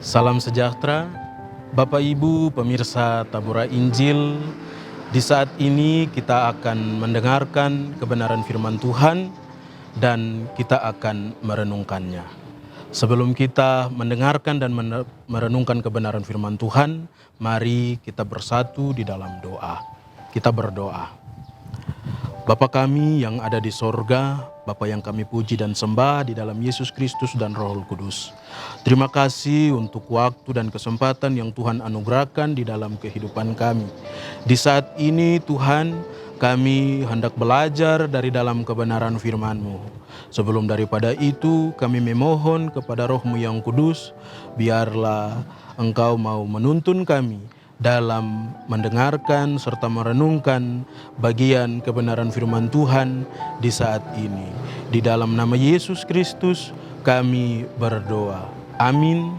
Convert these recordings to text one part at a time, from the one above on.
Salam sejahtera, Bapak Ibu pemirsa Tabura Injil. Di saat ini kita akan mendengarkan kebenaran firman Tuhan dan kita akan merenungkannya. Sebelum kita mendengarkan dan merenungkan kebenaran firman Tuhan, mari kita bersatu di dalam doa. Kita berdoa. Bapa kami yang ada di sorga, Bapa yang kami puji dan sembah di dalam Yesus Kristus dan Roh Kudus. Terima kasih untuk waktu dan kesempatan yang Tuhan anugerahkan di dalam kehidupan kami. Di saat ini Tuhan, kami hendak belajar dari dalam kebenaran firman-Mu. Sebelum daripada itu, kami memohon kepada Roh-Mu yang kudus, biarlah Engkau mau menuntun kami dalam mendengarkan serta merenungkan bagian kebenaran firman Tuhan di saat ini. Di dalam nama Yesus Kristus kami berdoa. Amin.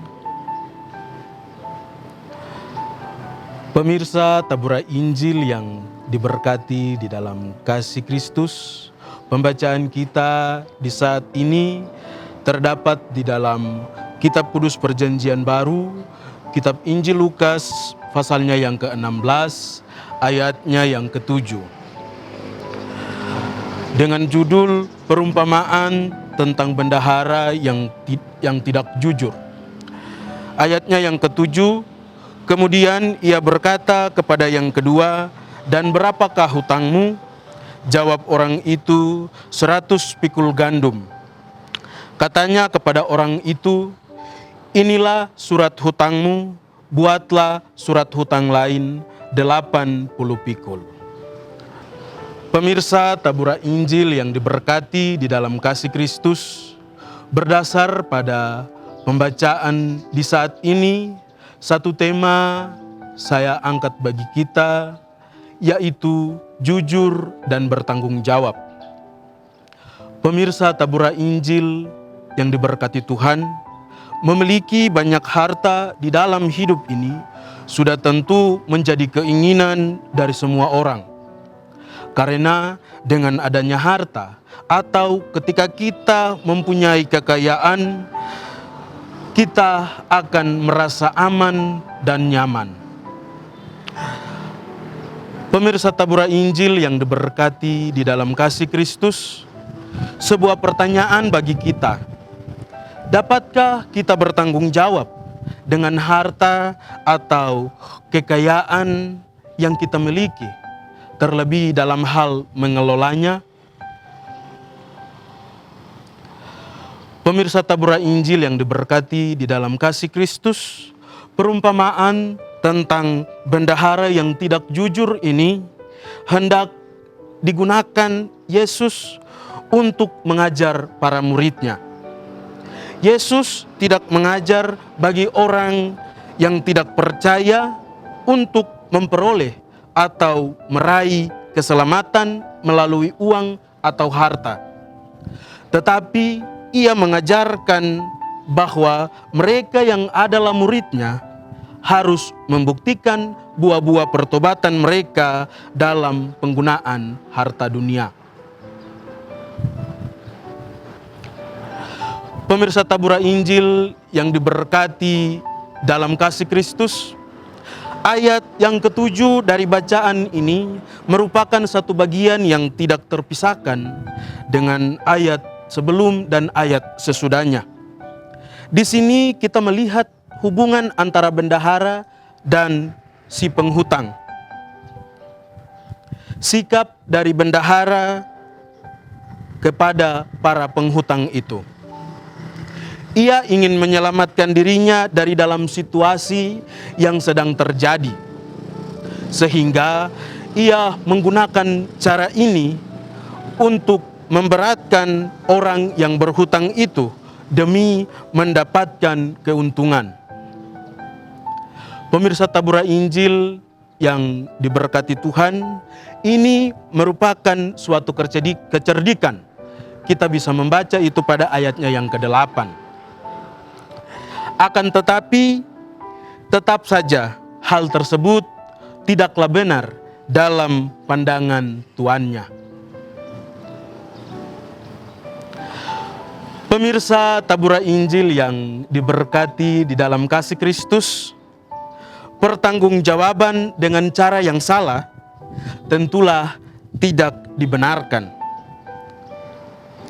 Pemirsa Tabura Injil yang diberkati di dalam kasih Kristus, pembacaan kita di saat ini terdapat di dalam Kitab Kudus Perjanjian Baru, Kitab Injil Lukas, pasalnya yang ke-16, ayatnya yang ke-7. Dengan judul perumpamaan tentang bendahara yang tidak jujur. Ayatnya yang ke-7, kemudian ia berkata kepada yang kedua, "Dan berapakah hutangmu?" Jawab orang itu, 100 pikul gandum. Katanya kepada orang itu, "Inilah surat hutangmu, buatlah surat hutang lain 80 pikul." Pemirsa Tabura Injil yang diberkati di dalam kasih Kristus, berdasar pada pembacaan di saat ini, satu tema saya angkat bagi kita, yaitu jujur dan bertanggung jawab. Pemirsa Tabura Injil yang diberkati Tuhan, memiliki banyak harta di dalam hidup ini sudah tentu menjadi keinginan dari semua orang. Karena dengan adanya harta atau ketika kita mempunyai kekayaan, kita akan merasa aman dan nyaman. Pemirsa Tabura Injil yang diberkati di dalam kasih Kristus, sebuah pertanyaan bagi kita. Dapatkah kita bertanggung jawab dengan harta atau kekayaan yang kita miliki, terlebih dalam hal mengelolanya? Pemirsa Tabura Injil yang diberkati di dalam kasih Kristus, perumpamaan tentang bendahara yang tidak jujur ini hendak digunakan Yesus untuk mengajar para muridnya. Yesus tidak mengajar bagi orang yang tidak percaya untuk memperoleh atau meraih keselamatan melalui uang atau harta. Tetapi ia mengajarkan bahwa mereka yang adalah muridnya harus membuktikan buah-buah pertobatan mereka dalam penggunaan harta dunia. Pemirsa Tabura Injil yang diberkati dalam kasih Kristus, ayat yang ke-7 dari bacaan ini merupakan satu bagian yang tidak terpisahkan dengan ayat sebelum dan ayat sesudahnya. Di sini kita melihat hubungan antara bendahara dan si penghutang. Sikap dari bendahara kepada para penghutang itu. Ia ingin menyelamatkan dirinya dari dalam situasi yang sedang terjadi. Sehingga ia menggunakan cara ini untuk memberatkan orang yang berhutang itu demi mendapatkan keuntungan. Pemirsa Tabura Injil yang diberkati Tuhan, ini merupakan suatu kecerdikan. Kita bisa membaca itu pada ayatnya yang ke-8. Akan tetapi, tetap saja hal tersebut tidaklah benar dalam pandangan tuannya. Pemirsa Tabura Injil yang diberkati di dalam kasih Kristus, pertanggungjawaban dengan cara yang salah tentulah tidak dibenarkan.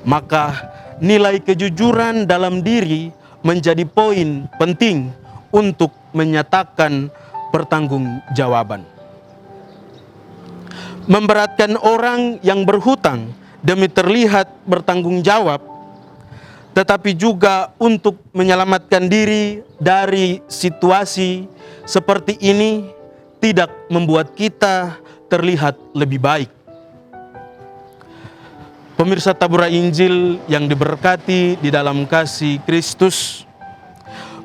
Maka nilai kejujuran dalam diri menjadi poin penting untuk menyatakan pertanggungjawaban. Memberatkan orang yang berhutang demi terlihat bertanggung jawab, tetapi juga untuk menyelamatkan diri dari situasi seperti ini tidak membuat kita terlihat lebih baik. Pemirsa Tabura Injil yang diberkati di dalam kasih Kristus,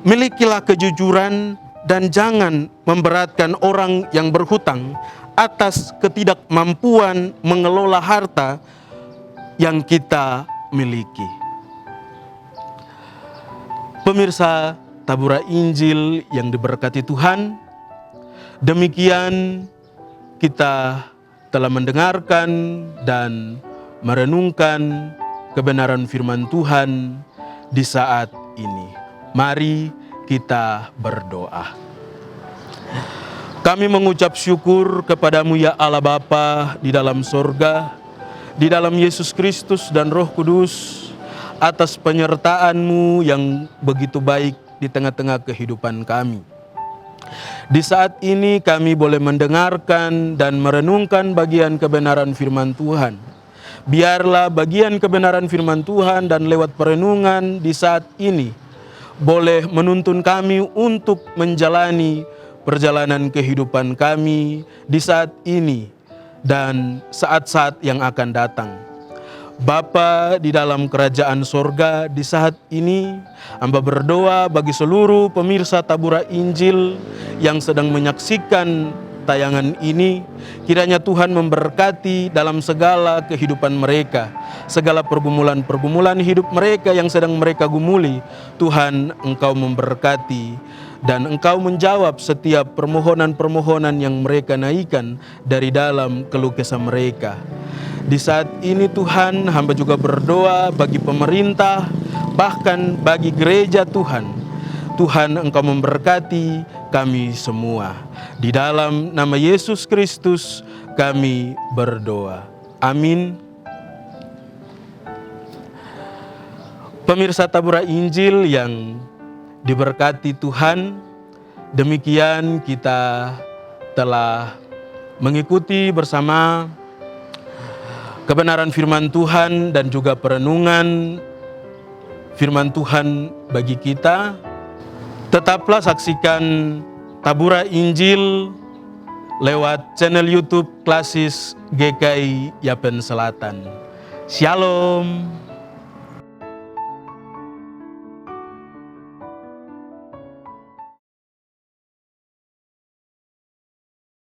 milikilah kejujuran dan jangan memberatkan orang yang berhutang atas ketidakmampuan mengelola harta yang kita miliki. Pemirsa Tabura Injil yang diberkati Tuhan, demikian kita telah mendengarkan dan merenungkan kebenaran firman Tuhan di saat ini. Mari kita berdoa. Kami mengucap syukur kepadamu ya Allah Bapa di dalam sorga, di dalam Yesus Kristus dan Roh Kudus, atas penyertaan-Mu yang begitu baik di tengah-tengah kehidupan kami. Di saat ini kami boleh mendengarkan dan merenungkan bagian kebenaran firman Tuhan. Biarlah bagian kebenaran firman Tuhan dan lewat perenungan di saat ini boleh menuntun kami untuk menjalani perjalanan kehidupan kami di saat ini dan saat-saat yang akan datang. Bapa di dalam kerajaan sorga, di saat ini hamba berdoa bagi seluruh pemirsa Tabura Injil yang sedang menyaksikan tayangan ini. Kiranya Tuhan memberkati dalam segala kehidupan mereka, segala pergumulan-pergumulan hidup mereka yang sedang mereka gumuli. Tuhan, Engkau memberkati dan Engkau menjawab setiap permohonan-permohonan yang mereka naikkan dari dalam keluh kesah mereka. Di saat ini Tuhan, hamba juga berdoa bagi pemerintah, bahkan bagi gereja Tuhan. Tuhan, Engkau memberkati kami semua. Di dalam nama Yesus Kristus kami berdoa. Amin. Pemirsa Tabura Injil yang diberkati Tuhan, demikian kita telah mengikuti bersama kebenaran firman Tuhan dan juga perenungan firman Tuhan bagi kita. Tetaplah saksikan Tabura Injil lewat channel YouTube Klasis GKI Yapen Selatan. Shalom.